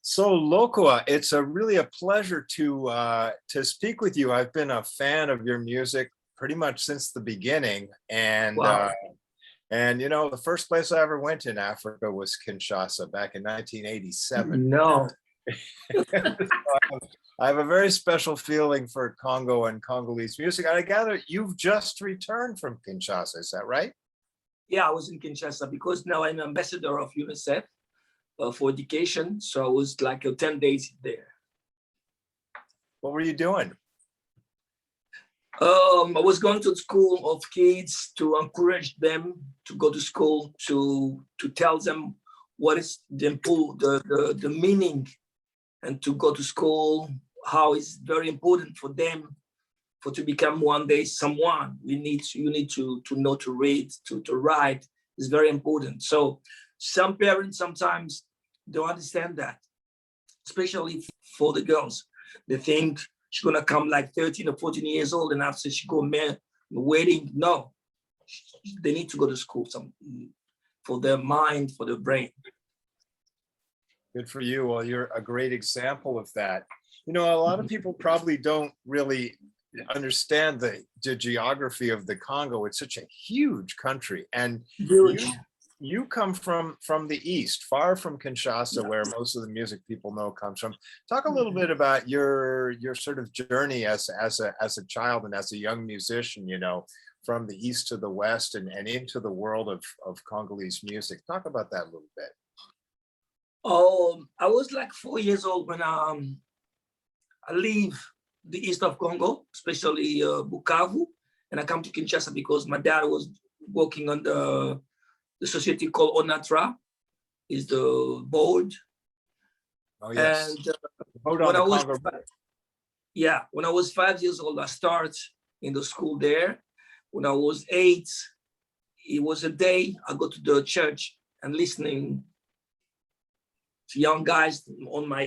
So Lokua, it's really a pleasure to speak with you. I've been a fan of your music pretty much since the beginning, Wow. and you know, the first place I ever went in Africa was Kinshasa back in 1987. No. I have a very special feeling for Congo and Congolese music. I gather you've just returned from Kinshasa, is that right? Yeah, I was in Kinshasa because now I'm ambassador of UNICEF for education. So I was like 10 days there. What were you doing? I was going to school of kids to encourage them to go to school, to tell them what is the meaning, and to go to school, how it's very important for them to become one day someone. You need to know to read, to write. It's very important. So some parents sometimes don't understand that, especially for the girls. They think she's gonna come like 13 or 14 years old and after she go wedding. No, they need to go to school for their mind, for their brain. Good for you. Well, you're a great example of that. You know, a lot of people probably don't really understand the geography of the Congo. It's such a huge country, and you come from the east, far from Kinshasa, where most of the music people know comes from. Talk a little bit about your sort of journey as a child and as a young musician, you know, from the east to the west and into the world of Congolese music. Talk about that a little bit. Oh, I was like 4 years old when I leave the east of Congo, especially Bukavu, and I come to Kinshasa because my dad was working on the society called Onatra, is the board. Oh yes. And when I was 5 years old, I started in the school there. When I was 8, it was a day I go to the church and listening to young guys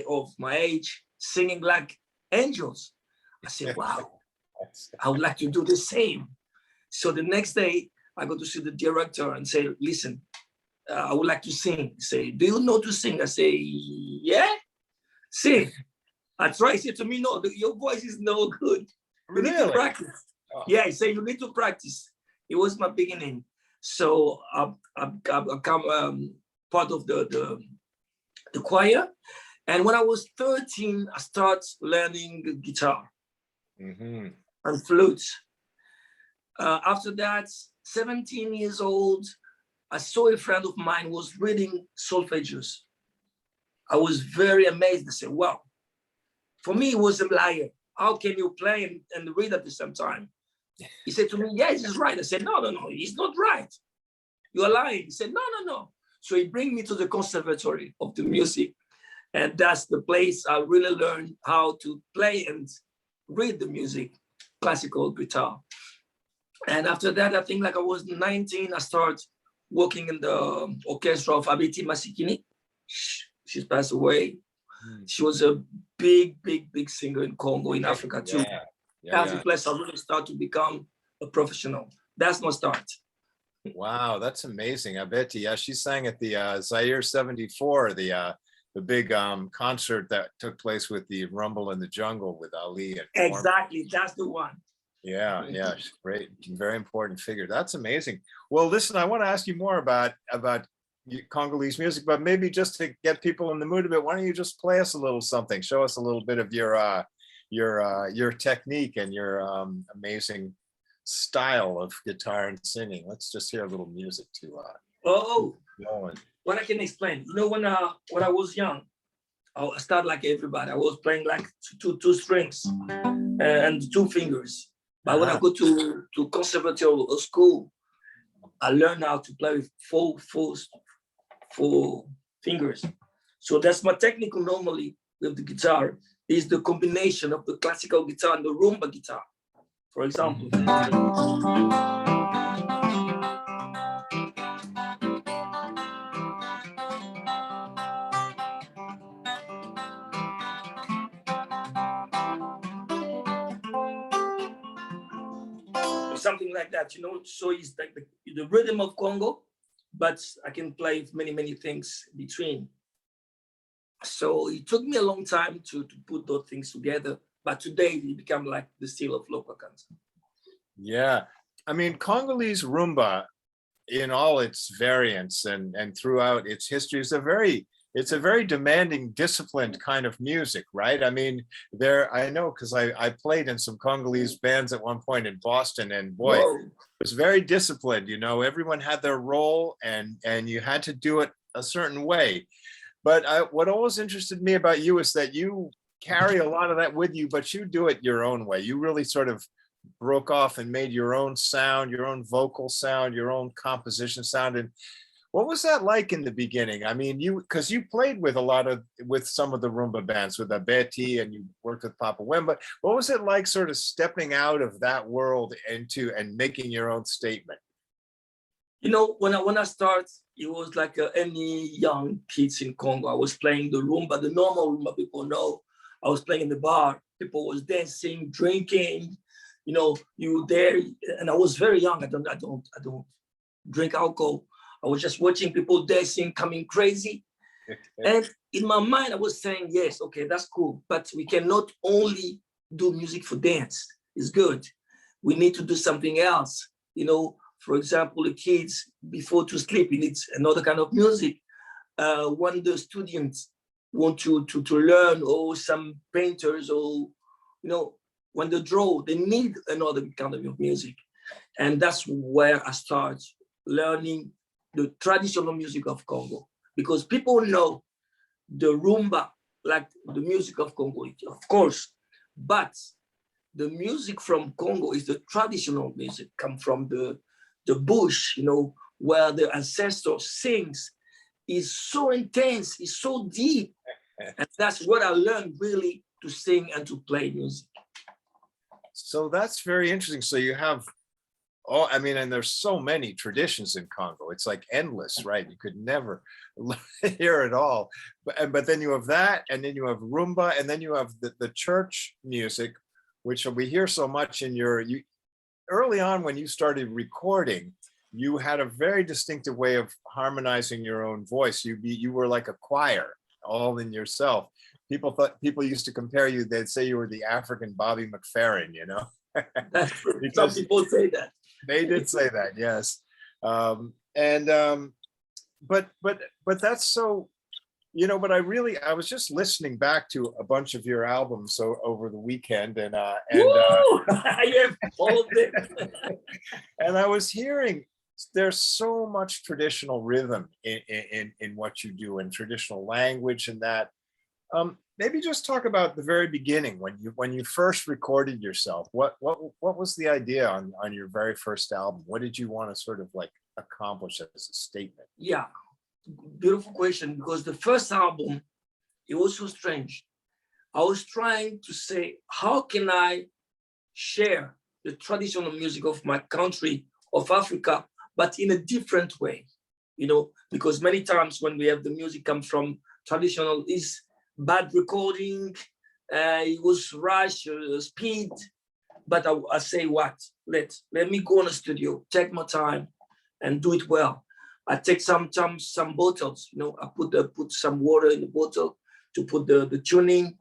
of my age singing like angels. I said, wow, I would like to do the same. So the next day I go to see the director and say, listen, I would like to sing. He say, do you know to sing? I say, yeah, sing. I try. He said to me, no, your voice is no good. You need to practice. Oh. Yeah, he said, you need to practice. It was my beginning. So I become part of the choir. And when I was 13, I started learning guitar and flute. After that, 17 years old, I saw a friend of mine was reading solfeggios. I was very amazed. I said, wow. For me, it was a liar. How can you play and read at the same time? He said to me, yes, he's right. I said, no, he's not right. You're lying. He said, no. So he bring me to the conservatory of the music. And that's the place I really learned how to play and read the music, classical guitar. And after that, I think like I was 19, I started working in the orchestra of Abiti Masikini. She's passed away. She was a big singer in Congo, in Africa too. That's the place I really started to become a professional. That's my start. Wow, that's amazing. Abeti, yeah, she sang at the Zaire 74, the big concert that took place with the Rumble in the Jungle with Ali. Exactly, that's the one. Yeah, she's great, very important figure. That's amazing. Well, listen, I want to ask you more about Congolese music, but maybe just to get people in the mood a bit, why don't you just play us a little something? Show us a little bit of your technique and your amazing style of guitar and singing. Let's just hear a little music to what I can explain. You know, when I was young, I started like everybody. I was playing like two strings and 2 fingers. But when I go to conservatory or school, I learned how to play with 4 fingers. So that's my technique normally with the guitar, is the combination of the classical guitar and the rumba guitar. For example. Something like that, you know. So it's like the rhythm of Congo, but I can play many things between. So it took me a long time to put those things together. But today it became like the steel of Lokua Kanza. Yeah. I mean, Congolese rumba in all its variants and throughout its history is it's a very demanding, disciplined kind of music, right? I mean, I know because I played in some Congolese bands at one point in Boston, and boy, Whoa. it was very disciplined. You know, everyone had their role, and you had to do it a certain way. But what always interested me about you is that you carry a lot of that with you, but you do it your own way. You really sort of broke off and made your own sound, your own vocal sound, your own composition sound. And what was that like in the beginning? I mean, because you played with some of the rumba bands with Abeti, and you worked with Papa Wemba. What was it like sort of stepping out of that world into and making your own statement? You know, when I started, it was like any young kids in Congo. I was playing the rumba, the normal rumba people know. I was playing in the bar. People was dancing, drinking. You know, you were there, and I was very young. I don't drink alcohol. I was just watching people dancing, coming crazy. And in my mind, I was saying, yes, okay, that's cool. But we cannot only do music for dance. It's good. We need to do something else. You know, for example, the kids, before to sleep, it needs another kind of music. When the students want to learn, or some painters, or, you know, when they draw, they need another kind of music. And that's where I start learning the traditional music of Congo, because people know the rumba, like the music of Congo, of course, but the music from Congo is the traditional music, come from the bush, you know, where the ancestors sings, is so intense, is so deep. And that's what I learned really, to sing and to play music. So that's very interesting. So you have, I mean, and there's so many traditions in Congo. It's like endless, right? You could never hear it all. But then you have that, and then you have rumba, and then you have the church music, which we hear so much in early on when you started recording. You had a very distinctive way of harmonizing your own voice. You were like a choir, all in yourself. People used to compare you. They'd say you were the African Bobby McFerrin, you know. Some people say that. They did say that, yes. But that's so, you know. But I was just listening back to a bunch of your albums over the weekend, and I have all of them. and I was hearing there's so much traditional rhythm in what you do, and traditional language, and that. Maybe just talk about the very beginning, when you first recorded yourself. What was the idea on your very first album? What did you want to sort of like accomplish as a statement? Yeah, beautiful question, because the first album, it was so strange. I was trying to say, how can I share the traditional music of my country, of Africa, but in a different way, you know, because many times when we have the music come from traditional, is bad recording, it was rush, speed. But I say, what? Let me go in the studio, take my time, and do it well. I take some bottles, you know. I put some water in the bottle to put the tuning,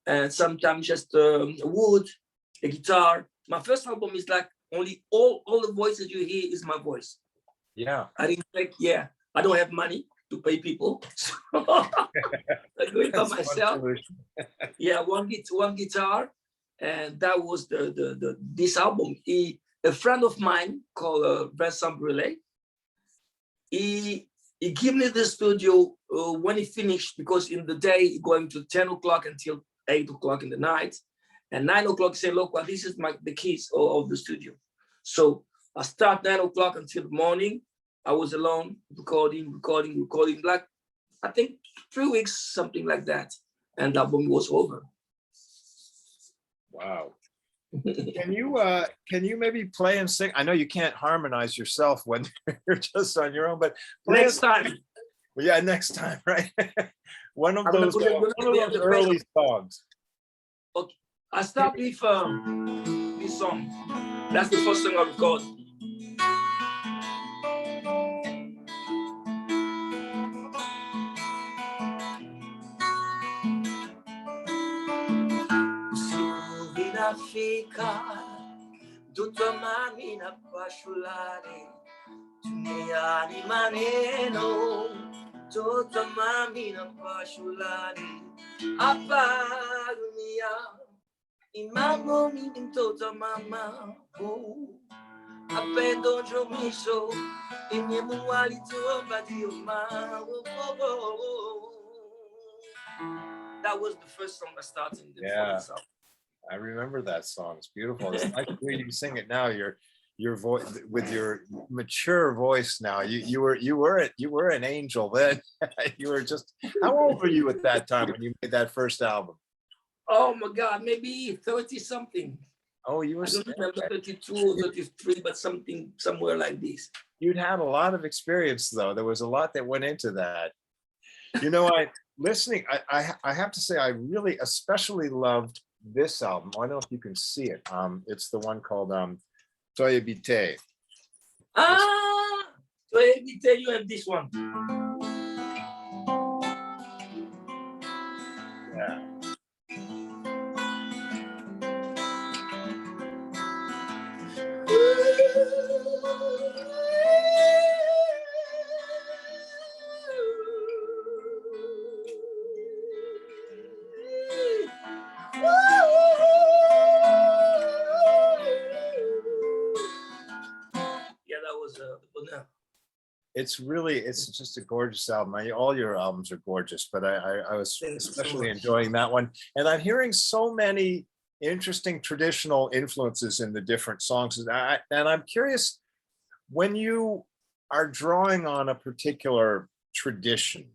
and sometimes just wood, a guitar. My first album is like only all the voices you hear is my voice. Yeah. I didn't think, I don't have money to pay people, so I do it by myself. Yeah, one guitar, and that was this album. A friend of mine called Vincent Brulé, he gave me the studio when he finished, because in the day going to 10 o'clock until 8 o'clock in the night, and 9 o'clock say, look, well, this is the keys of the studio. So I start 9 o'clock until the morning. I was alone, recording, like, I think 3 weeks, something like that. And the album was over. Wow. Can you maybe play and sing? I know you can't harmonize yourself when you're just on your own, but next time. Well, yeah, next time, right? one of those early songs. Okay, I start with this song. That's the first song I record. nafika duto mami na pashulani duniani maneno toto mami na pashulani apa dunia imamo mi toto mama apendo jomiso inyemu walito badioma. That was the first song I started in the Yeah, I remember that song. It's beautiful. It's nice to hear you sing it now. Your voice with your mature voice now. You were an angel then. You were just, how old were you at that time when you made that first album? Oh my God, maybe 30 something. Oh, you were, I don't remember 32 or 33, but something somewhere like this. You'd had a lot of experience though. There was a lot that went into that. You know, I have to say I really especially loved this album. I don't know if you can see it. It's the one called Soy Habité. Soy Habité, you have this one. Yeah. Yeah, that was no. It's just a gorgeous album. All your albums are gorgeous, but I was especially enjoying that one. And I'm hearing so many interesting traditional influences in the different songs. And I'm curious, when you are drawing on a particular tradition,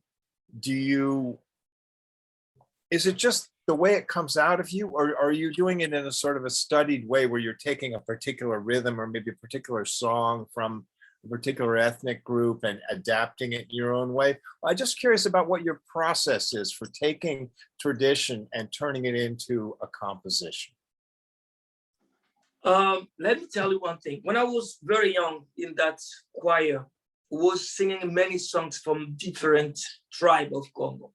is it just the way it comes out of you, or are you doing it in a sort of a studied way where you're taking a particular rhythm or maybe a particular song from a particular ethnic group and adapting it in your own way? I'm just curious about what your process is for taking tradition and turning it into a composition. Let me tell you one thing. When I was very young in that choir, I was singing many songs from different tribes of Congo.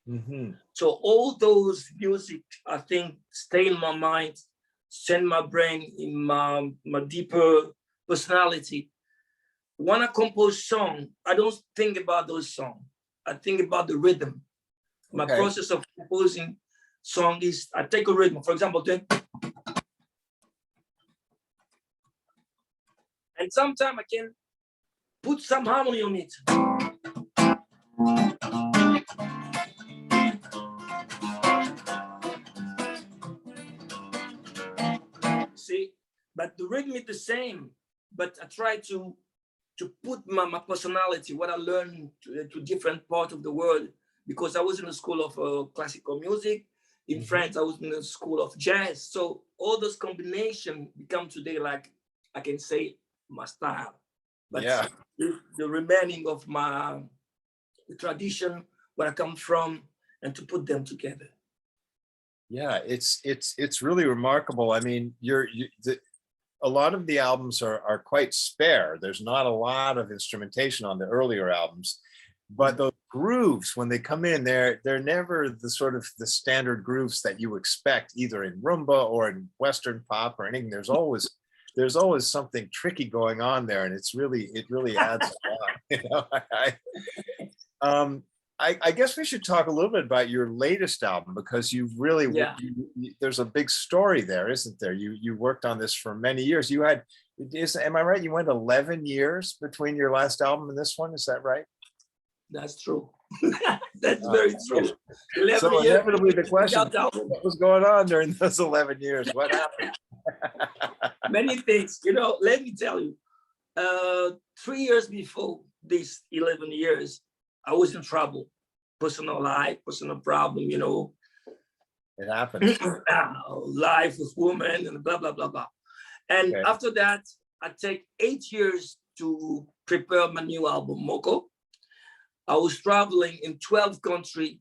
Mm-hmm. So all those music, I think, stay in my mind, stay in my brain, in my deeper personality. When I compose song, I don't think about those songs. I think about the rhythm. My process of composing song is, I take a rhythm, for example, and sometimes I can put some harmony on it. See, but the rhythm is the same, but I try to put my personality, what I learned to different parts of the world, because I was in a school of classical music. In France, I was in a school of jazz. So all those combinations become today, like I can say, my style. But yeah, the remaining of the tradition, where I come from, and to put them together. Yeah, it's really remarkable. I mean, a lot of the albums are quite spare. There's not a lot of instrumentation on the earlier albums, but those grooves, when they come in, they're never the sort of the standard grooves that you expect either in rumba or in Western pop or anything. There's always something tricky going on there, and it really adds a lot. You know, I guess we should talk a little bit about your latest album, because you really, there's a big story there, isn't there? You worked on this for many years. Am I right? You went 11 years between your last album and this one. Is that right? That's true. That's very true. So inevitably the question, what was going on during those 11 years? What happened? Many things, let me tell you, 3 years before these 11 years, I was in trouble, personal life, personal problem, It happens. Life with women and blah, blah, blah, blah. And after that, I take 8 years to prepare my new album, Moko. I was traveling in 12 countries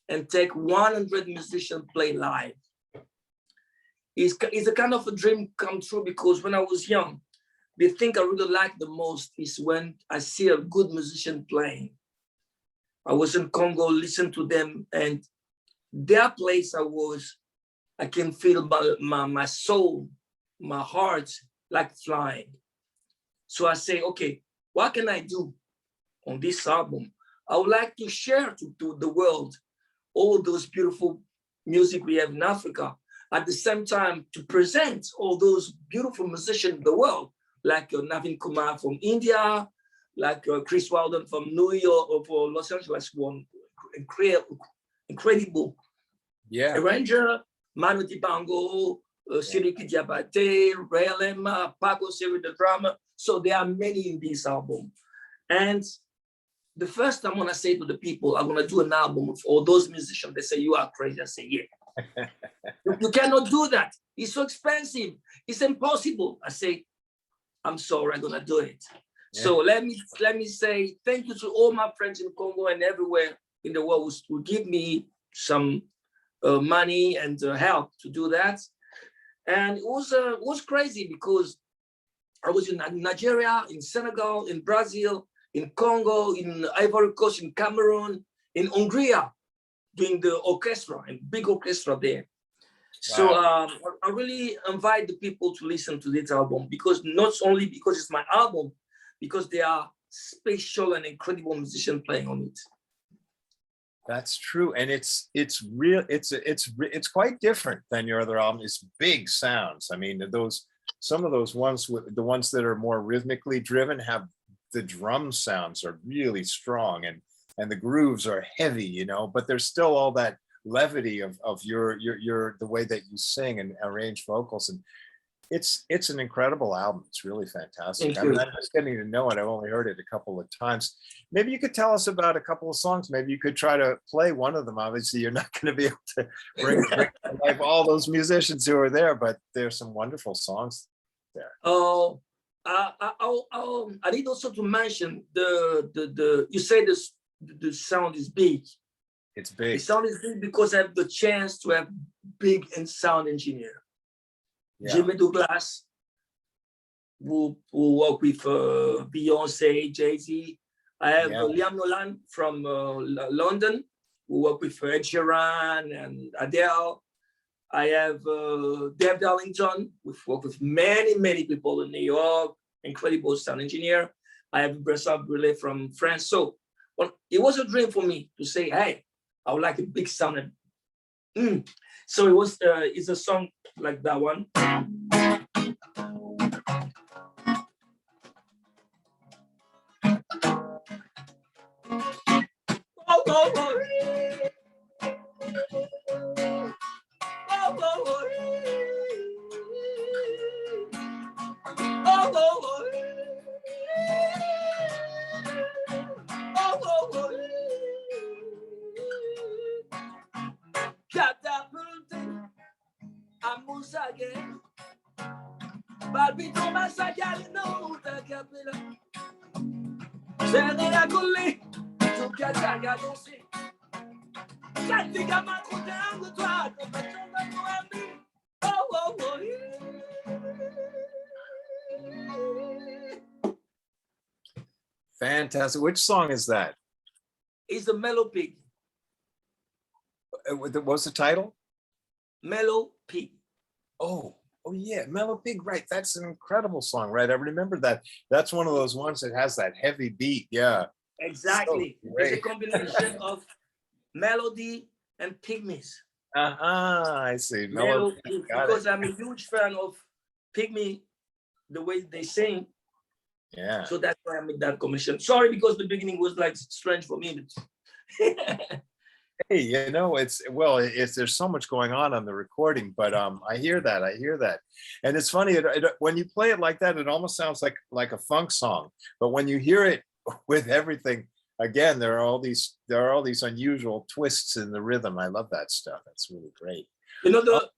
and take 100 musicians play live. It's a kind of a dream come true, because when I was young, the thing I really like the most is when I see a good musician playing. I was in Congo, listened to them, and their place I was I can feel my soul, my heart like flying. So I say, okay, what can I do on this album? I would like to share to the world all those beautiful music we have in Africa. At the same time, to present all those beautiful musicians in the world, like Navin Kumar from India, like Chris Walden from New York or for Los Angeles, one incredible arranger, Manu Dibango, Siriki Diabate, Relema, Paco Siri the drummer. So there are many in this album. And the first time when I say to the people, I'm gonna do an album with all those musicians, they say, you are crazy. I say, yeah. You cannot do that. It's so expensive. It's impossible. I say, I'm sorry, I'm gonna do it. Yeah. So let me say thank you to all my friends in Congo and everywhere in the world who give me some money and help to do that. And it was crazy because I was in Nigeria, in Senegal, in Brazil, in Congo, in Ivory Coast, in Cameroon, in Hungary, doing the orchestra, and big orchestra there. Wow. So I really invite the people to listen to this album, because not only because it's my album, because there are special and incredible musicians playing on it. That's true, and it's quite different than your other album. It's big sounds. I mean, some of those ones, the ones that are more rhythmically driven, have the drum sounds are really strong, and the grooves are heavy, you know. But there's still all that levity of your the way that you sing and arrange vocals, and it's an incredible album. It's really fantastic. I mean, I'm just getting to know it. I've only heard it a couple of times. Maybe you could tell us about a couple of songs. Maybe you could try to play one of them. Obviously, you're not going to be able to bring to life all those musicians who are there, but there's some wonderful songs there. Oh, I need also to mention the you say the sound is big. It's big. The sound is big because I have the chance to have big and sound engineer. Yeah. Jimmy Douglas, who work with Beyonce, Jay-Z. I have Liam Nolan from London, who work with Ed Sheeran and Adele. I have Dave Darlington, who work with many people in New York, incredible sound engineer. I have Bressard Brulé from France. So it was a dream for me to say, hey, I would like a big sound. So it's a song like that one. Fantastic. Which song is that? It's the Mellow Pig. What's the title? Mellow Pig. Oh yeah, Mellow Pig, right. That's an incredible song, right? I remember that. That's one of those ones that has that heavy beat. Yeah. Exactly. So it's a combination of melody and pygmies. I see. Mellow Pig, because I'm a huge fan of pygmy, the way they sing. Yeah. So that's why I made that combination. Sorry, because the beginning was like strange for me. Hey, you know, there's so much going on the recording, but I hear that, and it's funny when you play it like that, it almost sounds like a funk song, but when you hear it with everything, again, there are all these unusual twists in the rhythm. I love that stuff. That's really great. You know, the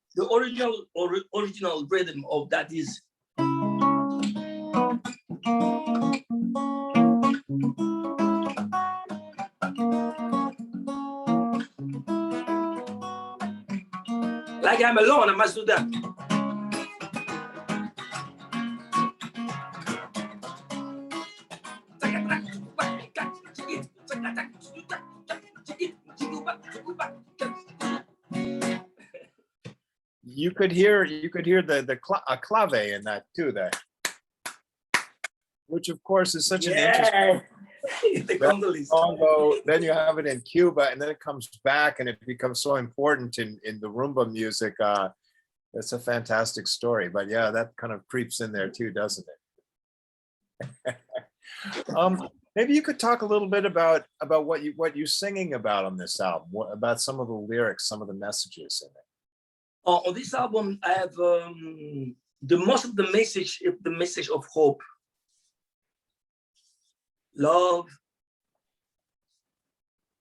original rhythm of that is. Like I'm alone, I must do that. you could hear a clave in that too, which of course is such an interesting. The Congolese. Congo, then you have it in Cuba, and then it comes back, and it becomes so important in the rumba music. It's a fantastic story, but yeah, that kind of creeps in there too, doesn't it? Maybe you could talk a little bit about what you're singing about on this album, about some of the lyrics, some of the messages in it. On this album, I have the most of the message is the message of hope, love.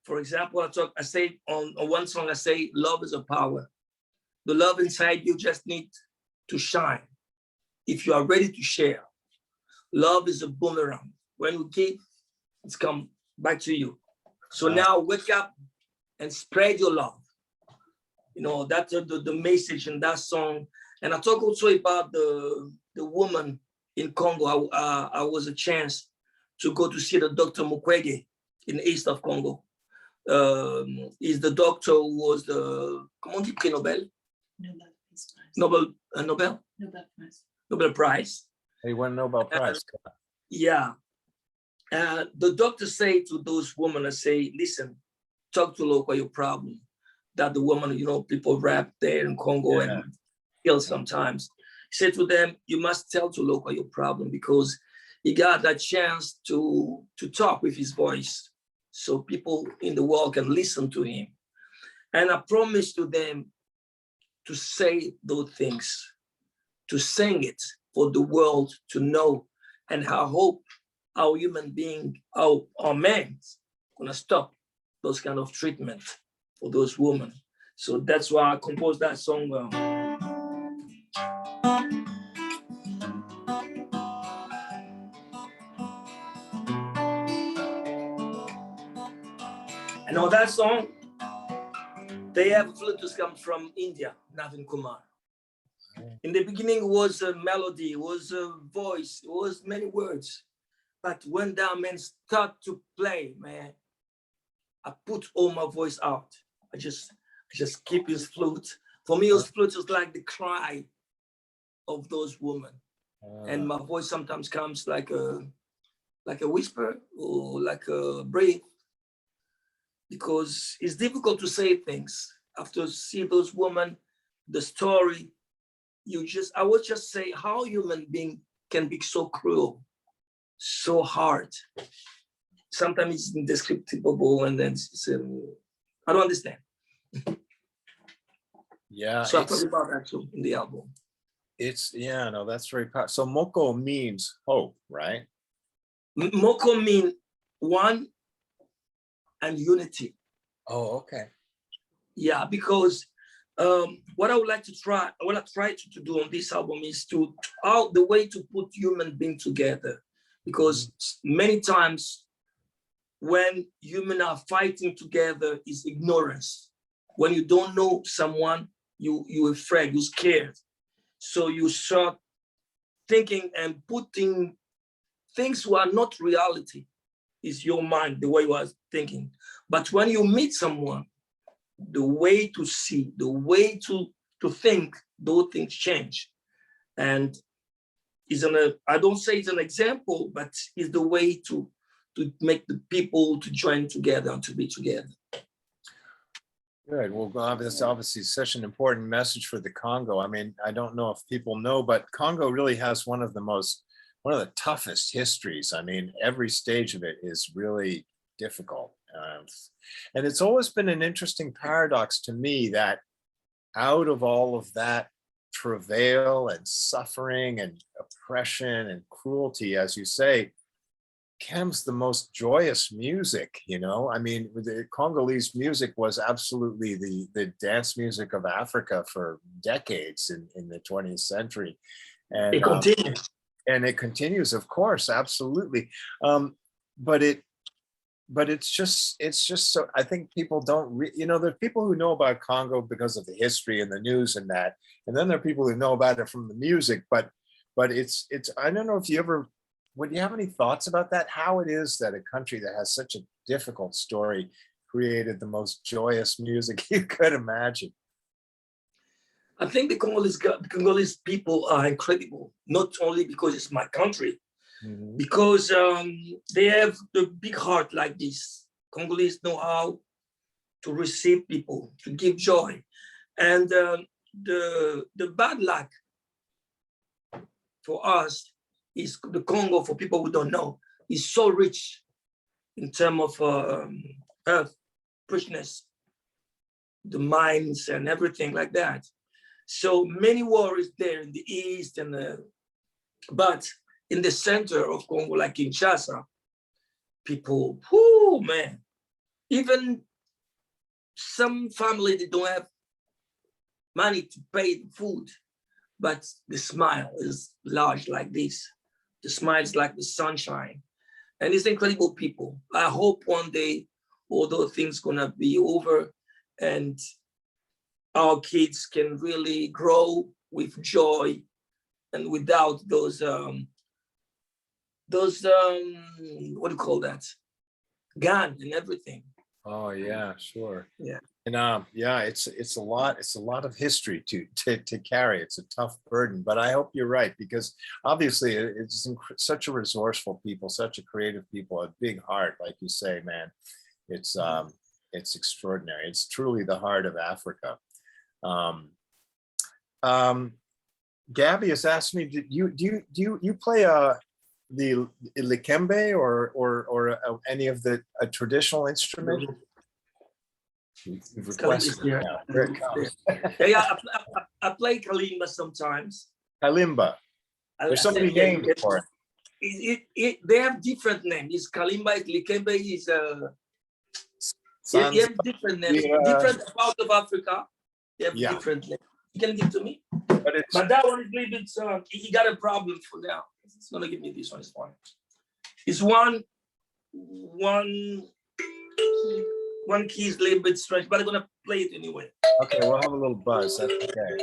For example, I say on one song, I say, love is a power. The love inside you just need to shine. If you are ready to share, love is a boomerang. When you give, it's come back to you. So now wake up and spread your love. You know, that's the message in that song. And I talk also about the woman in Congo. I was a chance to go to see the Dr. Mukwege in the east of Congo. Is the doctor who was the, comment on dit prix Nobel? Nobel Prize. He won a Nobel Prize. Yeah. The doctor say to those women, I say, listen, talk to Lokua your problem. That the woman, you know, people rap there in Congo and kill sometimes. He said to them, you must tell to Lokua your problem, because he got that chance to talk with his voice, so people in the world can listen to him. And I promised to them to say those things, to sing it for the world to know. And I hope our human being, our men, gonna stop those kind of treatment for those women. So that's why I composed that song. And on that song, they have flutists come from India, Navin Kumar. In the beginning, it was a melody, it was a voice, it was many words. But when that man start to play, man, I put all my voice out. I just keep his flute. For me, his flute is like the cry of those women. And my voice sometimes comes like a whisper or like a breath, because it's difficult to say things. After see those women, the story, I would just say how human being can be so cruel, so hard. Sometimes it's indescribable, and then I don't understand. Yeah. So I talk about that too in the album. That's very powerful. So Moko means hope, right? Moko means one and unity. Oh, okay. Yeah, because what I would like to try, what I try to do on this album is to out the way to put human beings together, because many times when humans are fighting together is ignorance. When you don't know someone, you're afraid, you're scared. So you start thinking and putting things who are not reality. Is your mind, the way you are thinking. But when you meet someone, the way to see, the way to think, those things change. And I don't say it's an example, but it's the way to make the people to join together and to be together. Good. Well, this obviously is such an important message for the Congo. I mean, I don't know if people know, but Congo really has one of the toughest histories. I mean, every stage of it is really difficult. And it's always been an interesting paradox to me that out of all of that travail and suffering and oppression and cruelty, as you say, comes the most joyous music, you know? I mean, the Congolese music was absolutely the dance music of Africa for decades in the 20th century. And it continues. And it continues, of course, absolutely. But it's just so, I think people don't, there are people who know about Congo because of the history and the news and that, and then there are people who know about it from the music, but it's, I don't know if would you have any thoughts about that? How it is that a country that has such a difficult story created the most joyous music you could imagine? I think the Congolese people are incredible, not only because it's my country, because they have the big heart like this. Congolese know how to receive people, to give joy. And the bad luck for us is the Congo, for people who don't know, is so rich in terms of earth, richness, the mines and everything like that. So many wars there in the east, but in the center of Congo, like Kinshasa, people, whoo, man, even some family, they don't have money to pay the food, but the smile is large like this. The smile is like the sunshine. And it's incredible people. I hope one day, although things gonna be over and our kids can really grow with joy and without those what do you call that? Gun and everything. Oh yeah, sure. Yeah. And yeah, it's a lot of history to carry. It's a tough burden, but I hope you're right, because obviously it's such a resourceful people, such a creative people, a big heart, like you say, man. It's extraordinary. It's truly the heart of Africa. Gabby has asked me, do you play the likembe or any of the traditional instrument? You've requested it now. Here it comes. Yeah, I play kalimba sometimes. Kalimba. There's so many names for it. They have different names. It's kalimba, likembe is they have different names. Different parts of Africa, they have different names. You can give to me. But that one is a little bit, he got a problem for now. It's gonna give me this one, it's fine. It's one key is a little bit strange, but I'm gonna play it anyway. Okay, we'll have a little buzz, that's okay.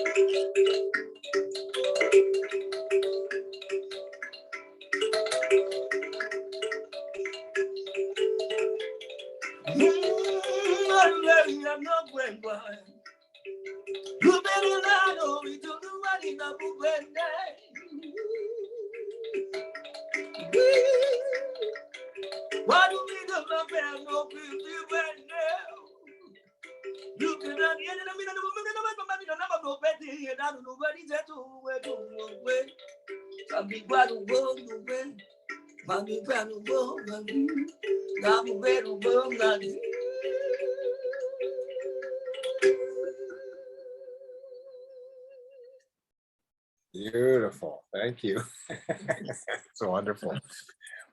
Beautiful, thank you. It's wonderful.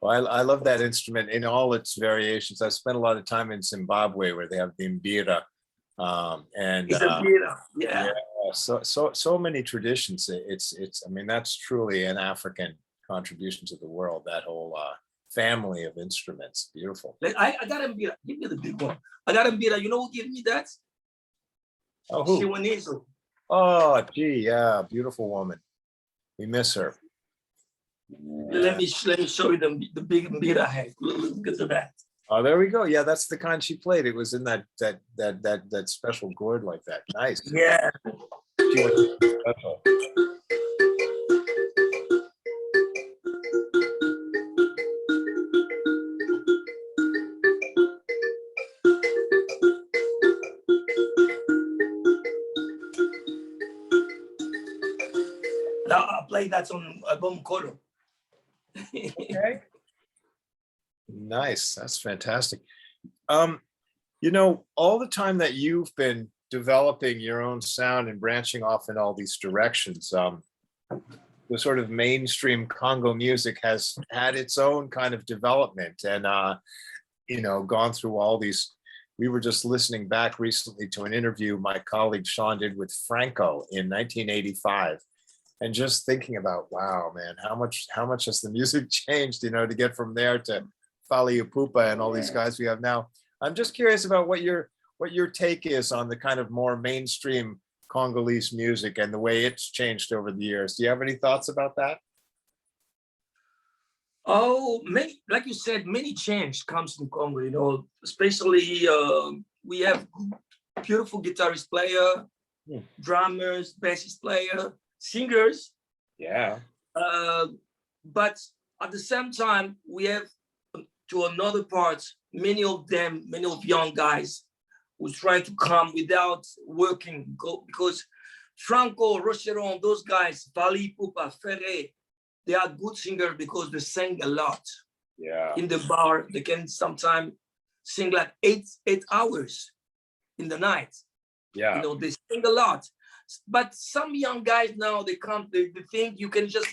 Well, I love that instrument in all its variations. I spent a lot of time in Zimbabwe where they have the mbira, yeah. So many traditions. I mean, that's truly an African contribution to the world. That whole family of instruments, beautiful. I got a mbira. Give me the big one. I got a mbira. You know who gave me that? Oh, who? Shiwanizo. Oh, gee, yeah, beautiful woman. We miss her. Let me show you the big mbira I had. Look at that. Oh, there we go. Yeah, that's the kind she played. It was in that special gourd like that. Nice. Yeah. She was special. Now I play that on album Moko. Okay. Nice. That's fantastic. You know, all the time that you've been developing your own sound and branching off in all these directions, the sort of mainstream Congo music has had its own kind of development and, you know, gone through all these. We were just listening back recently to an interview my colleague Sean did with Franco in 1985. And just thinking about, wow, man, how much has the music changed, you know, to get from there to Fally Ipupa and all these guys we have now. I'm just curious about what your take is on the kind of more mainstream Congolese music and the way it's changed over the years. Do you have any thoughts about that? Oh, like you said, many change comes from Congo, you know, especially we have beautiful guitarist player, drummers, bassist player, singers. Yeah. But at the same time, we have to another part, many of young guys who's trying to come without working, because Franco, Rocheron, those guys, Vali, Pupa, Ferre, they are good singers because they sing a lot. Yeah. In the bar, they can sometimes sing like eight hours in the night. Yeah. You know, they sing a lot. But some young guys now, they think you can just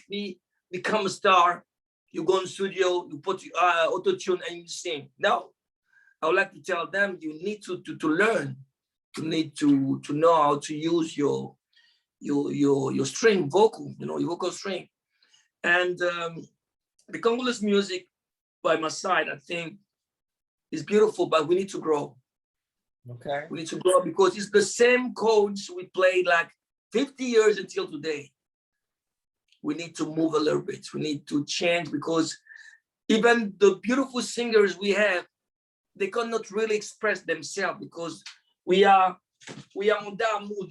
become a star. You go in the studio, you put auto-tune and you sing. No, I would like to tell them you need to learn. You need to know how to use your string vocal, your vocal string. And the Congolese music by my side, I think, is beautiful, but we need to grow. Okay. We need to grow because it's the same codes we played like 50 years until today. We need to move a little bit. We need to change because even the beautiful singers we have, they cannot really express themselves because we are on that mood,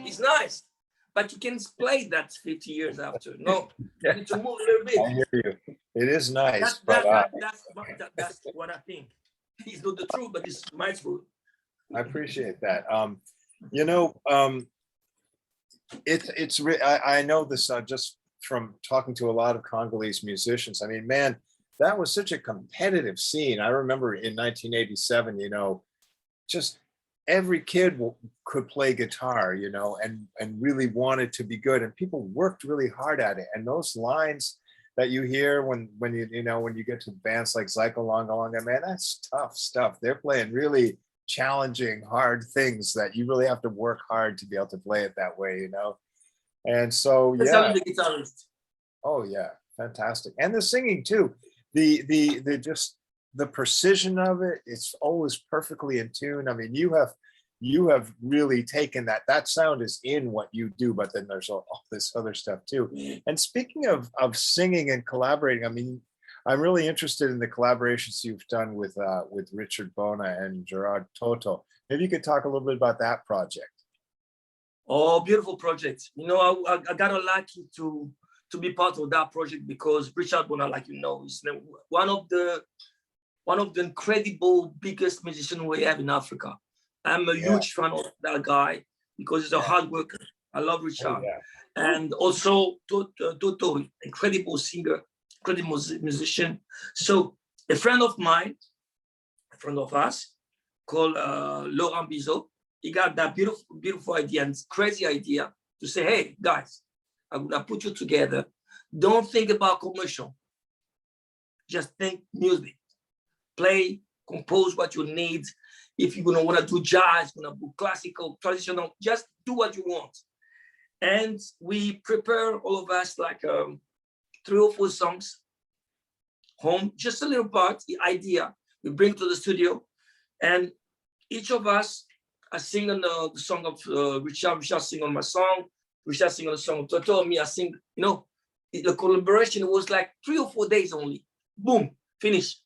It's nice, but you can play that 50 years after. No, you need to move a little bit. I hear you. It is nice, that's what I think. It's not the truth, but it's my truth. I appreciate that. I know this just from talking to a lot of Congolese musicians. I mean, man, that was such a competitive scene. I remember in 1987, just every kid could play guitar, and really wanted to be good, and people worked really hard at it. And those lines that you hear when you get to bands like Zyko Longa Longa, man, that's tough stuff. They're playing really challenging, hard things that you really have to work hard to be able to play it that way, And so, yeah. The guitarist. Oh yeah, fantastic. And the singing too. The precision of it, it's always perfectly in tune. I mean, you have really taken that sound is in what you do, but then there's all this other stuff too. And speaking of singing and collaborating, I mean, I'm really interested in the collaborations you've done with Richard Bona and Gerard Toto. Maybe you could talk a little bit about that project. Oh, beautiful project. I got lucky to be part of that project because Richard Bona, like is one of the incredible biggest musicians we have in Africa. I'm a huge fan of that guy because he's a hard worker. I love Richard. Oh, yeah. And also Toto, incredible singer, incredible musician. So a friend of mine, a friend of us, called Laurent Bizot, he got that beautiful idea and crazy idea to say, hey, guys, I'm gonna put you together. Don't think about commercial. Just think music. Play, compose what you need. If you're gonna wanna do jazz, gonna do classical, traditional, just do what you want. And we prepare all of us like 3 or 4 songs home, just a little part, the idea we bring to the studio. And each of us are singing the song of Richard sing on my song, Richard sing on the song of Toto, me, I sing, the collaboration was like 3 or 4 days only. Boom, finish.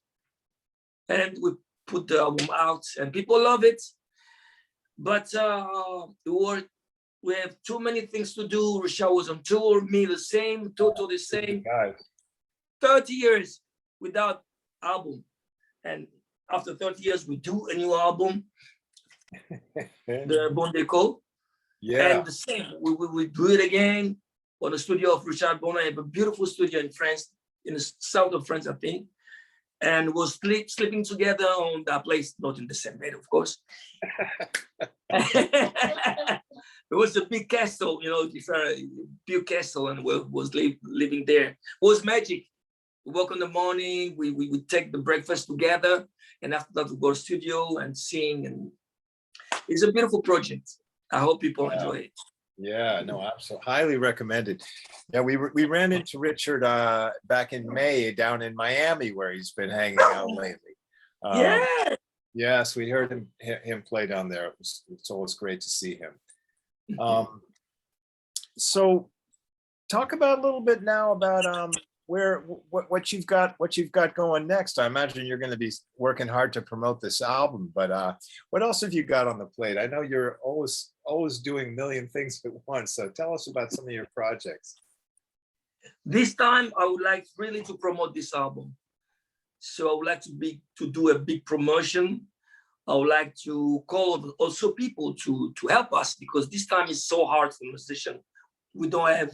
And we put the album out and people love it. But we have too many things to do. Richard was on tour, me the same, Toto the same. 30 years without album. And after 30 years, we do a new album, the Bon Deco. Yeah. And the same, we do it again on the studio of Richard Bona. I have a beautiful studio in France, in the south of France, I think. And we're sleeping together on that place, not in the same bed, of course. It was a big castle, big castle, and we was living there. It was magic. We woke in the morning, we would take the breakfast together, and after that we go to the studio and sing. And it's a beautiful project. I hope people enjoy it. Yeah, no, absolutely, highly recommended. Yeah, we ran into Richard back in May down in Miami, where he's been hanging out lately. Yes, we heard him play down there. It's always great to see him. So talk about a little bit now about what you've got going next. I imagine you're going to be working hard to promote this album, but what else have you got on the plate? I know you're always doing a million things at once. So tell us about some of your projects. This time, I would like really to promote this album. So I would like to do a big promotion. I would like to call also people to help us, because this time is so hard for musicians. We don't have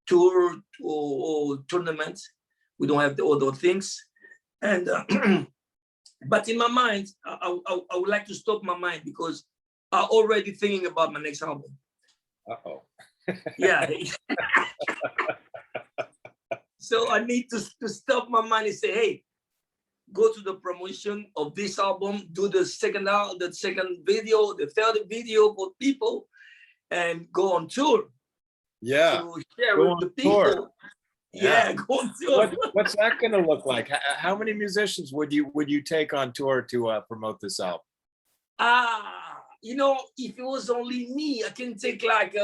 tour or tournaments. We don't have the other things. And but in my mind, I would like to stop my mind, because I'm already thinking about my next album. Uh-oh. Yeah. So I need to stop my mind and say, hey, go to the promotion of this album, do the second video, the third video for people, and go on tour. Yeah. To share with the people. Tour. Yeah, go on tour. What's that going to look like? How many musicians would you take on tour to promote this album? You know, if it was only me, I can take like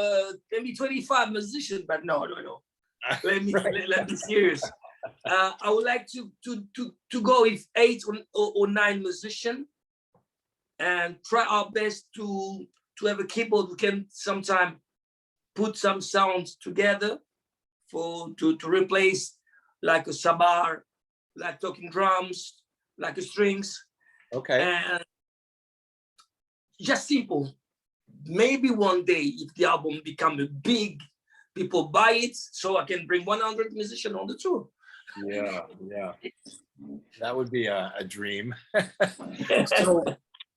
maybe 25 musicians, but no. Let me be serious. I would like to go with 8 or 9 musicians, and try our best to have a keyboard who can sometimes put some sounds together to replace like a sabar, like talking drums, like a strings. Okay. And just simple. Maybe one day, if the album becomes big, people buy it, so I can bring 100 musicians on the tour. Yeah. That would be a dream.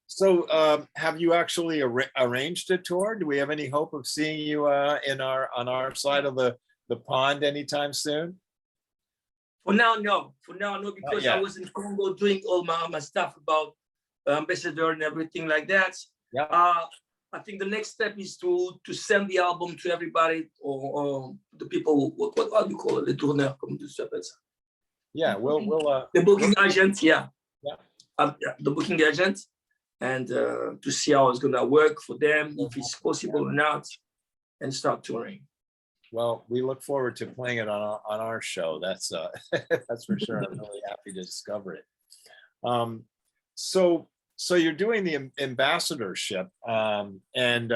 So have you actually arranged a tour? Do we have any hope of seeing you on our side of the pond anytime soon? For now, no. Because I was in Congo doing all my stuff about ambassador and everything like that. Yeah. I think the next step is to send the album to everybody, or the people. What do you call it? Les tourneurs, comme tu s'appelles ça? Yeah, we'll the booking agent. Yeah. The booking agent, and to see how it's gonna work for them, if it's possible or not, and start touring. Well, we look forward to playing it on our show. That's that's for sure. I'm really happy to discover it. So you're doing the ambassadorship, and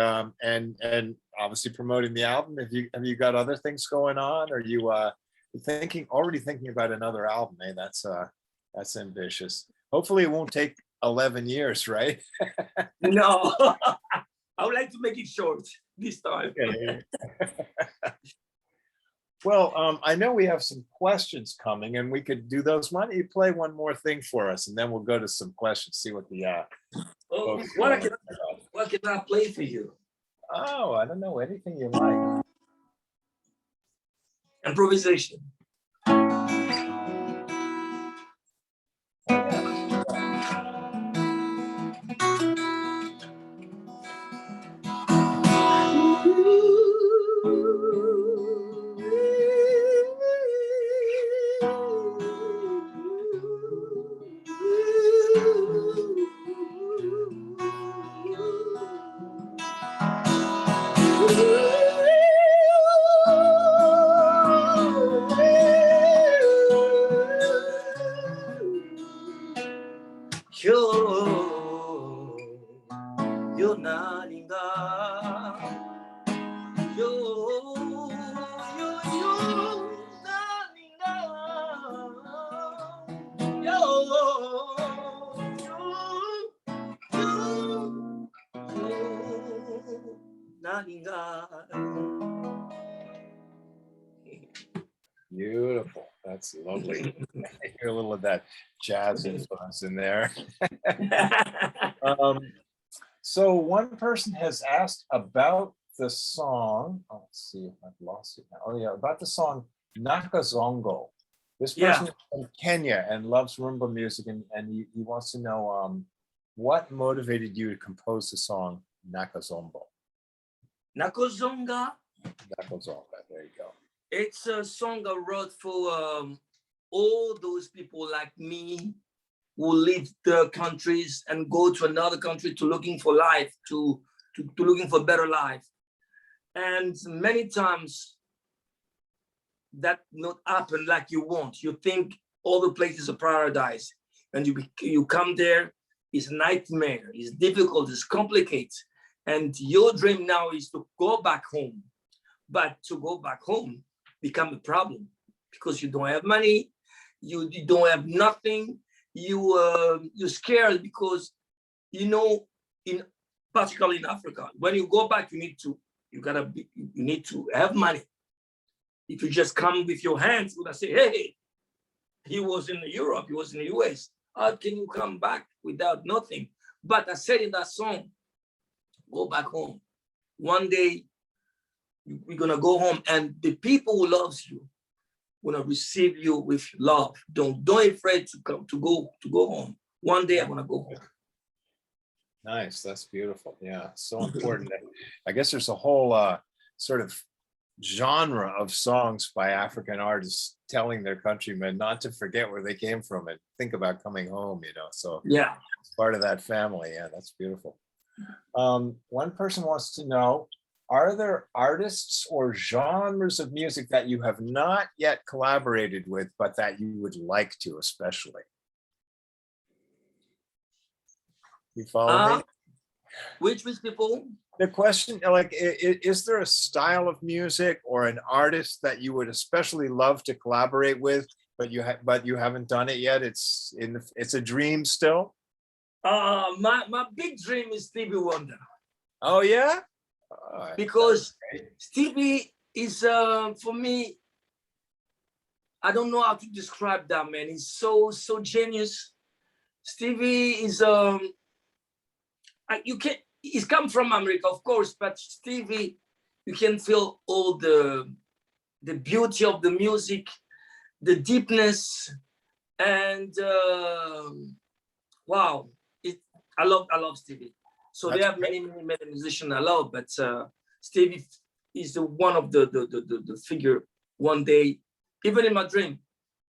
obviously promoting the album. Have you got other things going on? Or are you already thinking about another album? Hey, that's ambitious. Hopefully it won't take 11 years, right? No, I would like to make it short this time. Okay. Well, I know we have some questions coming, and we could do those. Why don't you play one more thing for us, and then we'll go to some questions, see what the what can I play for you? Oh, I don't know, anything you like. Improvisation. Beautiful. That's lovely. Hear a little of that jazz influence in there. So one person has asked about the song. Oh, let's see if I've lost it now. Oh yeah, about the song Nakazongo. This person is from Kenya and loves Rumba music, and he wants to know what motivated you to compose the song Nakazongo. Nakazonga. Nakazonga. There you go. It's a song I wrote for all those people like me who leave their countries and go to another country to looking for life, to looking for better life. And many times that not happen like you want. You think all the places are paradise, and you come there, it's a nightmare, it's difficult, it's complicated. And your dream now is to go back home. But to go back home become a problem because you don't have money, you don't have nothing, you're scared because, you know, particularly in Africa, when you go back, you need to have money. If you just come with your hands, you're gonna say, hey, he was in Europe, he was in the US. How can you come back without nothing? But I said in that song, go back home. One day, we're gonna go home, and the people who loves you gonna receive you with love. Don't afraid to go home. One day I'm gonna go home. Nice, that's beautiful. Yeah, so important. I guess there's a whole sort of genre of songs by African artists telling their countrymen not to forget where they came from and think about coming home, you know. So yeah, it's part of that family. Yeah, that's beautiful. One person wants to know, are there artists or genres of music that you have not yet collaborated with, but that you would like to, especially? You follow me? Which people? The question, like, is there a style of music or an artist that you would especially love to collaborate with, but you haven't done it yet? It's a dream still. My big dream is Stevie Wonder. Oh yeah, because Stevie is for me, I don't know how to describe that man. He's so genius. Stevie is he's come from America, of course, but Stevie, you can feel all the beauty of the music, the deepness, and wow, I love Stevie. So there are many musicians I love, but Stevie is the one of the figure one day, even in my dream,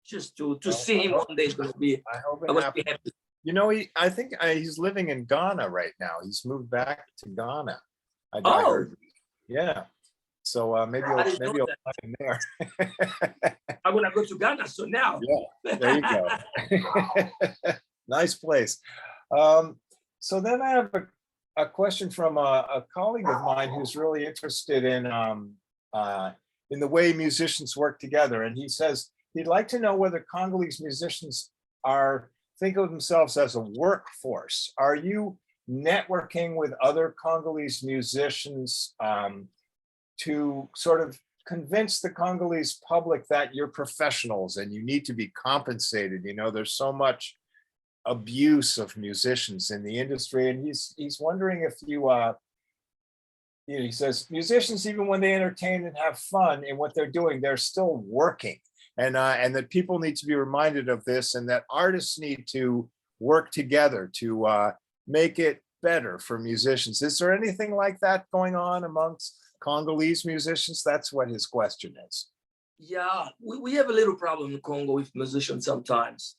just to see him one day is gonna be. I must be happy. You know, I think he's living in Ghana right now. He's moved back to Ghana. I heard. Yeah. So maybe you'll find him there. I'm gonna go to Ghana. So now. Yeah, there you go. Nice place. So then I have a question from a colleague of mine who's really interested in the way musicians work together, and he says he'd like to know whether Congolese musicians think of themselves as a workforce. Are you networking with other Congolese musicians to sort of convince the Congolese public that you're professionals and you need to be compensated? You know, there's so much abuse of musicians in the industry, and he's wondering if he says musicians, even when they entertain and have fun in what they're doing, they're still working. And that people need to be reminded of this, and that artists need to work together to make it better for musicians. Is there anything like that going on amongst Congolese musicians? That's what his question is. Yeah, we have a little problem in Congo with musicians sometimes.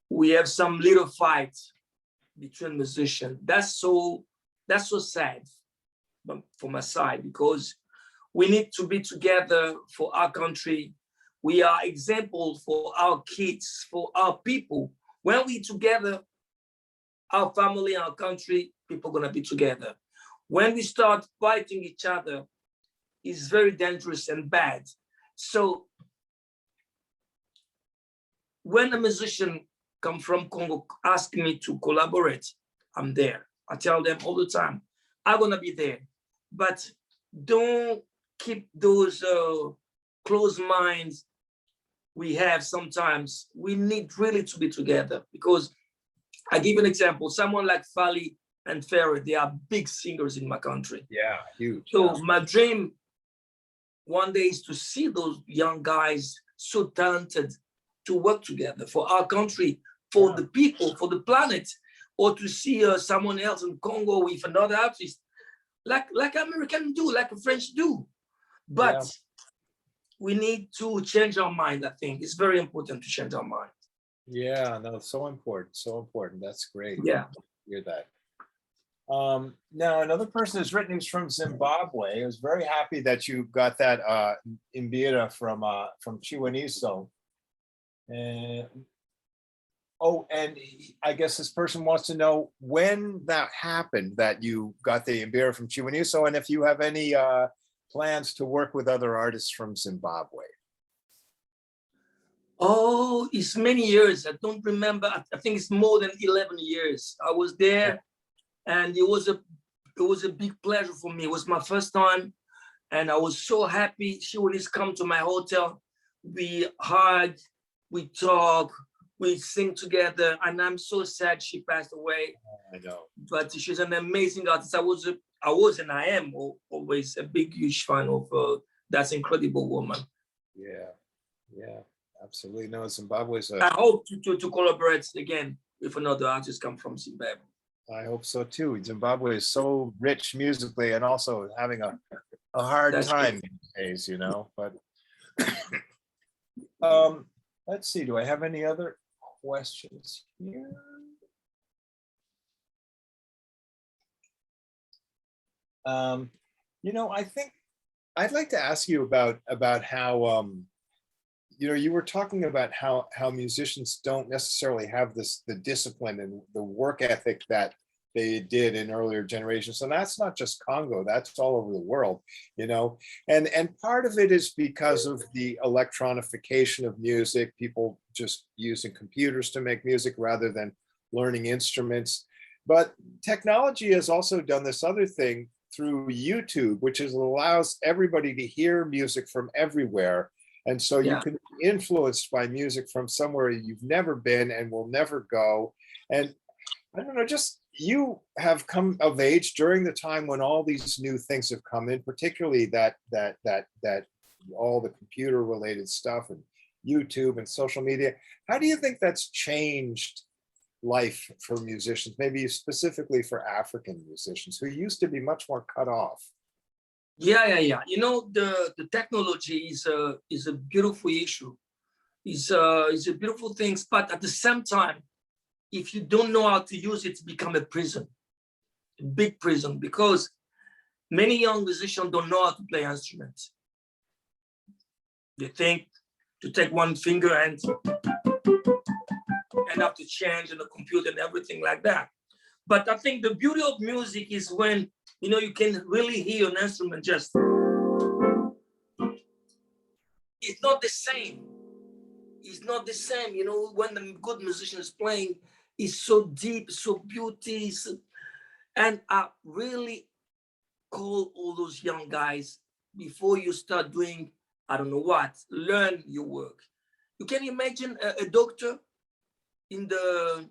We have some little fights between musicians. That's so sad from my side, because we need to be together for our country. We are examples for our kids, for our people. When we together, our family, our country, people are gonna be together. When we start fighting each other, it's very dangerous and bad. So when a musician come from Congo asking me to collaborate, I'm there. I tell them all the time, I'm gonna be there. But don't keep those closed minds we have sometimes. We need really to be together, because I give an example. Someone like Fali and Ferrer, they are big singers in my country. Yeah, huge. So my dream one day is to see those young guys so talented to work together for our country, for the people, for the planet, or to see someone else in Congo with another artist, like Americans do, like the French do. But we need to change our mind. I think it's very important to change our mind. Yeah, no, so important, so important. That's great. Yeah. Hear that. Now another person has written who's from Zimbabwe. I was very happy that you got that Imbira from Chiwaniso. And oh, and I guess this person wants to know when that happened, that you got the Imbira from Chiwaniso, and if you have any plans to work with other artists from Zimbabwe. Oh, it's many years. I don't remember. I think it's more than 11 years. I was there, and it was a big pleasure for me. It was my first time, and I was so happy. She would just come to my hotel. We hug, we talk, we sing together, and I'm so sad she passed away. I know. But she's an amazing artist. I was and I am always a big, huge fan of that incredible woman. Yeah, yeah, absolutely. No, Zimbabwe's I hope to collaborate again with another artist come from Zimbabwe. I hope so too. Zimbabwe is so rich musically and also having a hard time these days, you know, but let's see, do I have any other questions here? You know, I think I'd like to ask you about how you know, you were talking about how musicians don't necessarily have the discipline and the work ethic that they did in earlier generations. And that's not just Congo, that's all over the world, you know. And part of it is because of the electronification of music, people just using computers to make music rather than learning instruments. But technology has also done this other thing through YouTube, which allows everybody to hear music from everywhere. And so you can be influenced by music from somewhere you've never been and will never go. And I don't know, just you have come of age during the time when all these new things have come in, particularly that all the computer related stuff and YouTube and social media. How do you think that's changed life for musicians, maybe specifically for African musicians who used to be much more cut off? Yeah. You know, the technology is a beautiful issue. It's a beautiful thing, but at the same time, if you don't know how to use it, it's become a prison, a big prison, because many young musicians don't know how to play instruments. They think to take one finger and have to change on the computer and everything like that. But I think the beauty of music is when, you know, you can really hear an instrument just, it's not the same. It's not the same, you know, when the good musician is playing, it's so deep, so beautiful. And I really call all those young guys, before you start doing, I don't know what, learn your work. You can imagine a doctor in the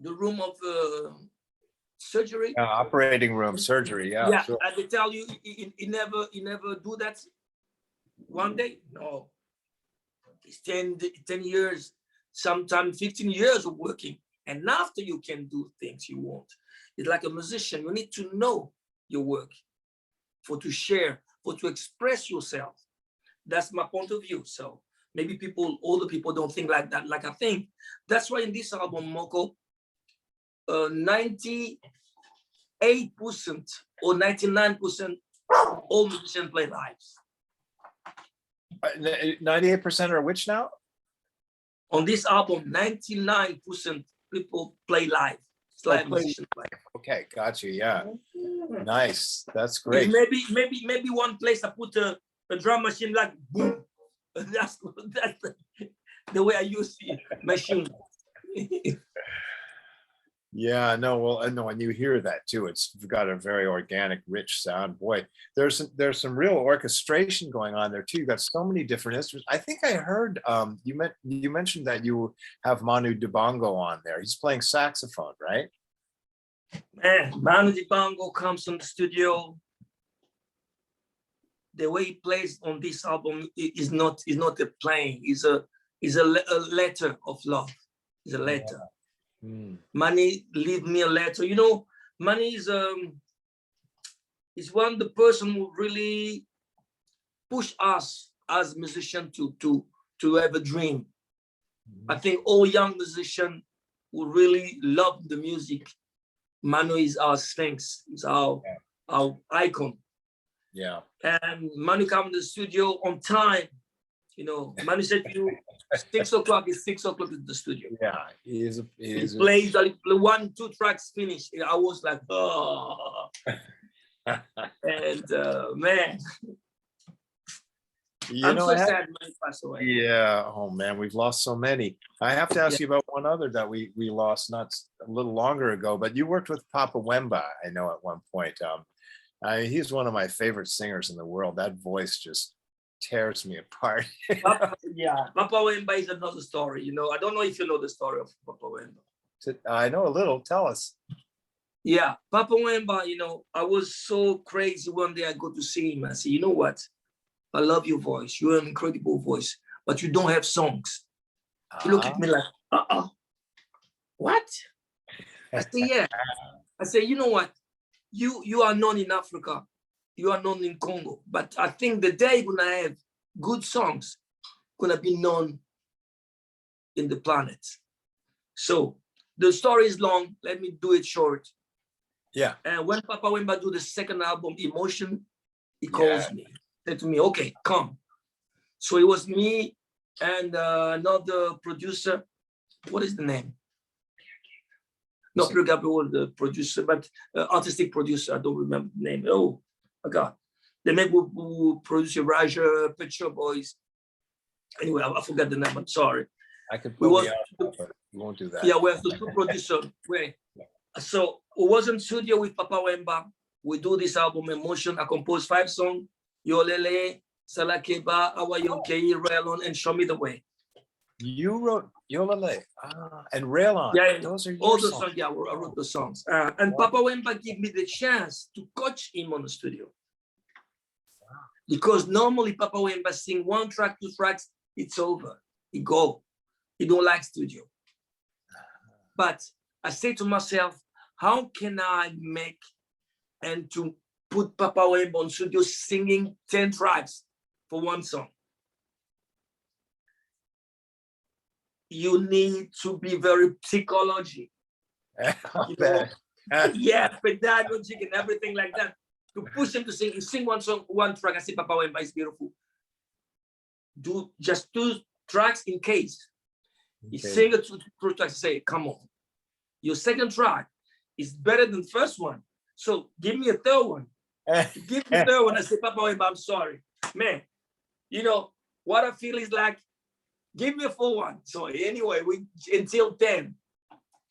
room of surgery. Operating room surgery, yeah. Sure. And they tell you he never do that one day. No, it's 10 years, sometimes 15 years of working, and after you can do things you want. It's like a musician, you need to know your work for to share, for to express yourself. That's my point of view. So maybe older people don't think like that, like I think. That's why in this album, Moko, 98% or 99% all musicians play live. 98% are which now? On this album, 99% people play live. It's live musicians play. Okay, got you. Yeah, nice. That's great. Maybe one place I put a drum machine like boom. That's the way I use the machine. Yeah, no, well, no, and you hear that too. It's got a very organic, rich sound. Boy, there's some real orchestration going on there too. You got so many different instruments. I think I heard you mentioned that you have Manu Dibango on there. He's playing saxophone, right? Man, Manu Dibango comes from the studio. The way he plays on this album is not a playing. Is a letter of love. It's a letter. Yeah. Mani leave me a letter. You know, Mani is one of the person who really push us as musicians to have a dream. I think all young musicians who really love the music Manu is our sphinx, is our icon. Yeah. And Manu come to the studio on time. You know, Manu said to you, 6 o'clock is 6 o'clock in the studio. Yeah, he plays 1, 2 tracks finished. I was like, oh. And man, I'm so sad Manu passed away. Yeah. Oh man, we've lost so many. I have to ask you about one other that we lost not a little longer ago, but you worked with Papa Wemba, I know, at one point. He's one of my favorite singers in the world. That voice just tears me apart. Papa Wemba is another story. You know, I don't know if you know the story of Papa Wemba. I know a little. Tell us. Yeah, Papa Wemba, you know, I was so crazy. One day I go to see him. I say, you know what? I love your voice. You have an incredible voice, but you don't have songs. He looked at me like, what? I say, yeah. I say, you know what? You are known in Africa. You are known in Congo. But I think the day you're gonna have good songs, gonna be known in the planet. So the story is long. Let me do it short. Yeah. And when Papa Wemba do the second album, Emotion, he calls me. Said to me, okay, come. So it was me and another producer. What is the name? Not Pierre Gabriel was the producer, but artistic producer. I don't remember the name. Oh, my God. The name who produce Raja, Pet Shop Boys. Anyway, I forgot the name. I'm sorry. I could put me out, but we won't do that. Yeah, we have the two producers. So it was in studio with Papa Wemba. We do this album, Emotion. I composed 5 songs. Yolele, Salakeba, Awayokei, Railon, and Show Me the Way. You wrote Yolele and Rail On. Yeah, those are all the songs. Yeah, I wrote the songs. And Papa Wemba gave me the chance to coach him on the studio. Because normally Papa Wemba sing 1 track, 2 tracks, it's over. He go. He don't like studio. But I say to myself, how can I make and to put Papa Wemba on studio singing 10 tracks for 1 song? You need to be very psychology. You know? Yeah, pedagogic and everything like that. To push him to sing 1 song, 1 track. I say, Papa Wemba is beautiful. Do just 2 tracks in case. He sing it 2 tracks, say, come on. Your second track is better than the first one. So give me a third one. Give me a third one. I say, Papa Wemba, I'm sorry. Man, you know, what I feel is like, give me a full one. So anyway, until 10,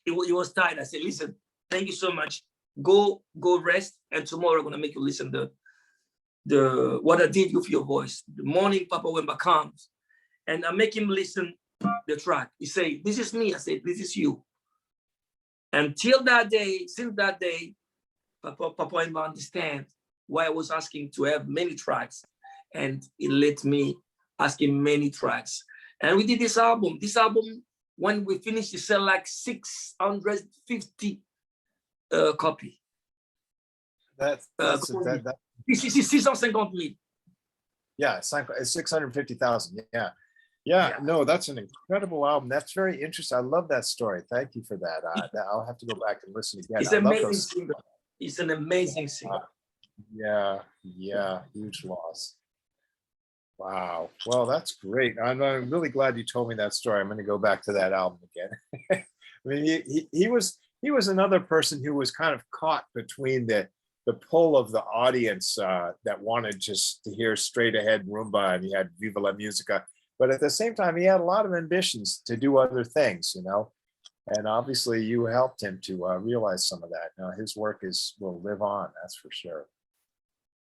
it was tight. I said, listen, thank you so much. Go rest. And tomorrow I'm gonna make you listen the what I did with your voice. The morning Papa Wemba comes and I make him listen the track. He say, this is me. I say, this is you. Until that day, since that day, Papa Wemba understand why I was asking to have many tracks, and he let me ask him many tracks. And we did this album. This album, when we finished, it sell like 650 copy. That's 650,000. Yeah, 650,000. Yeah. No, that's an incredible album. That's very interesting. I love that story. Thank you for that. I'll have to go back and listen again. It's amazing singer. He's an amazing singer. Yeah, huge loss. Wow. Well, that's great. I'm really glad you told me that story. I'm going to go back to that album again. I mean, he was another person who was kind of caught between the pull of the audience that wanted just to hear straight ahead rumba, and he had Viva la Musica. But at the same time, he had a lot of ambitions to do other things, you know. And obviously, you helped him to realize some of that. Now, his work will live on. That's for sure.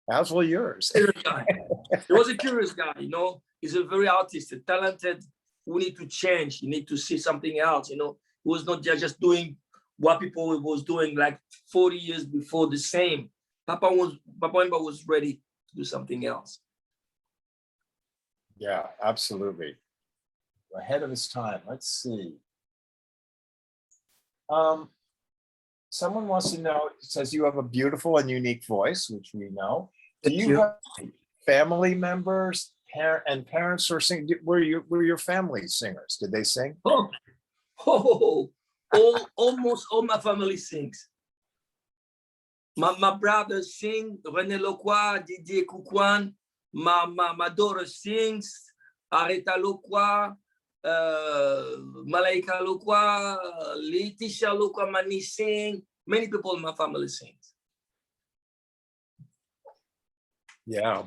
As will yours. He was a curious guy, you know. He's a very artistic, talented. We need to change. You need to see something else, you know. He was not just doing what people was doing like 40 years before the same. Papa Wemba was ready to do something else. Yeah, absolutely. Ahead of his time. Let's see. Someone wants to know, says you have a beautiful and unique voice, which we know. Do you have family members, parents or sing? Were your family singers? Did they sing? Almost all my family sings. My brother sing, René Lokua, Didier Koukouan. My daughter sings, Areta Lokua, Malaika Lokua, Letitia Lokua Mani sing. Many people in my family sing. Yeah,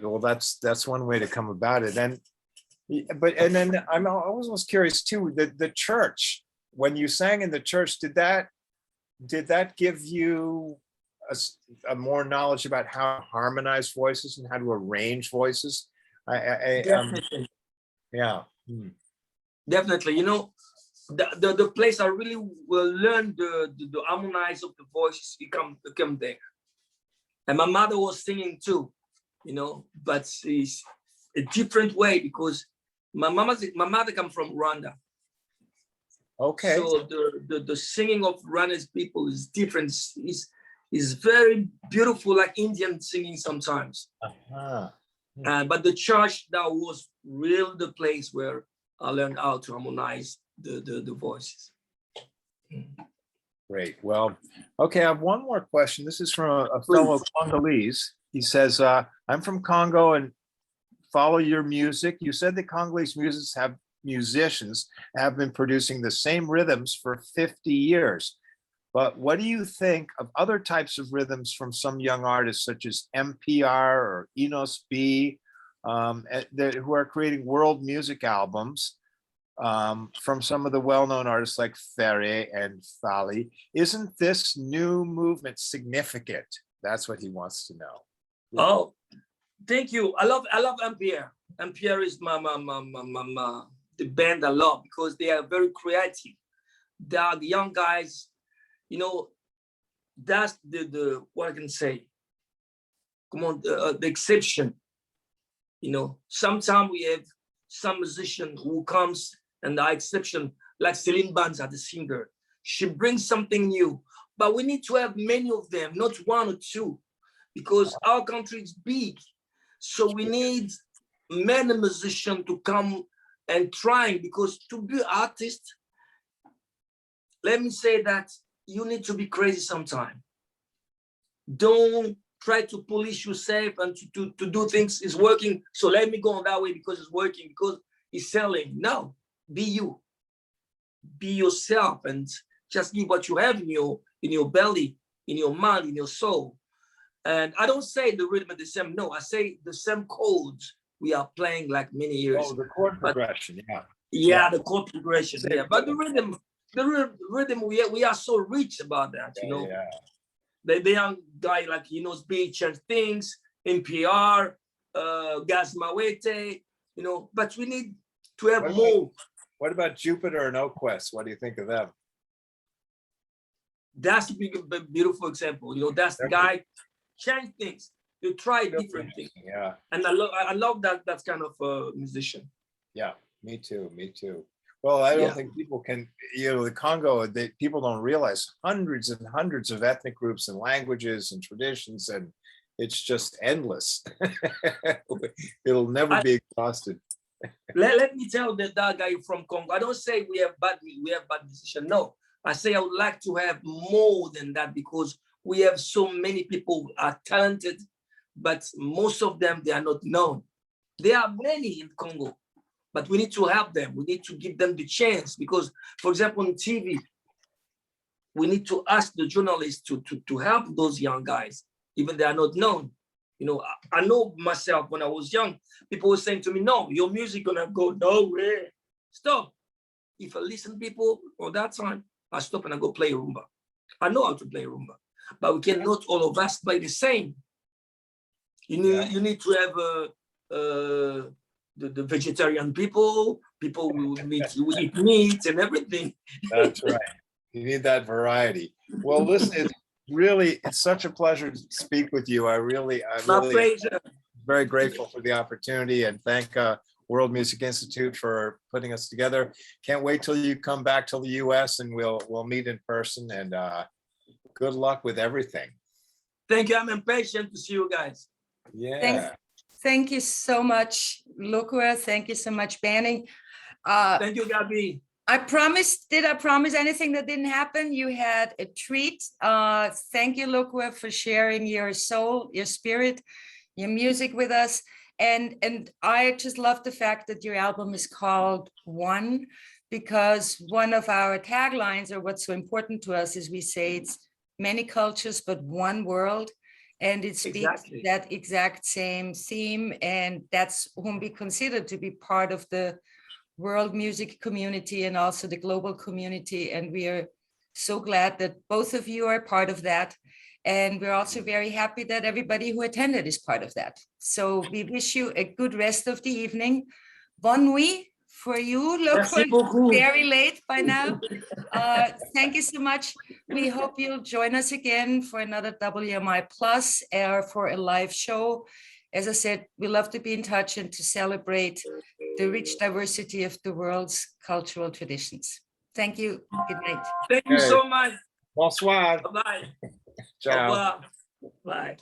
well, that's one way to come about it. And then I'm always was curious too, the church, when you sang in the church, did that give you a more knowledge about how to harmonize voices and how to arrange voices? Definitely. Yeah. Definitely. You know, the place I really will learn the harmonize of the voices, you come there. And my mother was singing too, you know, but it's a different way because my mother comes from Rwanda. Okay. So the singing of Rwanda's people is different. Is very beautiful, like Indian singing sometimes. But the church, that was really the place where I learned how to harmonize the voices. Great. Well, okay, I have one more question. This is from a fellow Congolese. He says, I'm from Congo and follow your music. You said that Congolese musicians have been producing the same rhythms for 50 years. But what do you think of other types of rhythms from some young artists such as MPR or Enos B, who are creating world music albums? From some of the well-known artists like Ferre and Fali. Isn't this new movement significant? That's what he wants to know. Oh, thank you. I love MPR. MPR is the band I love because they are very creative. They are the young guys, you know, that's the what I can say. Come on, the exception. You know, sometimes we have some musician who comes and the exception, like Celine Banza, the singer, she brings something new, but we need to have many of them, not one or two, because our country is big. So we need many musicians to come and trying, because to be an artist, let me say that you need to be crazy sometime. Don't try to police yourself and to do things is working. So let me go on that way because it's working, because it's selling. No. Be you, be yourself, and just give what you have in your belly, in your mind, in your soul. And I don't say the rhythm is the same. No, I say the same chords we are playing like many years. Oh, the chord progression, yeah. Yeah, the chord progression. Yeah, but the rhythm, we are so rich about that. You know, the young guy like Enos Beach and things, NPR, Gas Mawete, you know, but we need to have more. What about Jupiter and Oquest? What do you think of them? That's a big, beautiful example. You know, that's the guy change things. You try different things. Yeah. And I love that kind of musician. Yeah, me too. Me too. Well, I don't think people can, you know, the Congo, people don't realize hundreds and hundreds of ethnic groups and languages and traditions, and it's just endless. It'll never be exhausted. Let me tell that guy from Congo, I don't say we have bad musicians. No, I say I would like to have more than that, because we have so many people who are talented, but most of them, they are not known. There are many in Congo, but we need to help them. We need to give them the chance, because, for example, on TV, we need to ask the journalists to help those young guys, even they are not known. You know, I know myself when I was young, people were saying to me, no, your music gonna go nowhere. Stop. If I listen people all that time, I stop and I go play rumba. I know how to play rumba, but we cannot all of us play the same. You need to have the vegetarian people who eat meat and everything. That's right. You need that variety. Well, listen, it's such a pleasure to speak with you. I'm very grateful for the opportunity, and thank World Music Institute for putting us together. Can't wait till you come back to the US and we'll meet in person, and good luck with everything. Thank you. I'm impatient to see you guys. Yeah. Thank you so much, Lokua. Thank you so much, Banning. Thank you, Gabi. I promised, did I promise anything that didn't happen? You had a treat. Thank you, Lokua, for sharing your soul, your spirit, your music with us. And I just love the fact that your album is called One, because one of our taglines, or what's so important to us, is we say it's many cultures, but one world. And it speaks to that exact same theme. And that's whom we consider to be part of the world music community and also the global community. And we are so glad that both of you are part of that. And we're also very happy that everybody who attended is part of that. So we wish you a good rest of the evening. Bonne nuit for you, Lokua. Very late by now. Thank you so much. We hope you'll join us again for another WMI Plus or for a live show. As I said, we love to be in touch and to celebrate the rich diversity of the world's cultural traditions. Thank you. Good night. Thank you so much. Bonsoir. Bye-bye. Ciao. Au revoir. Bye.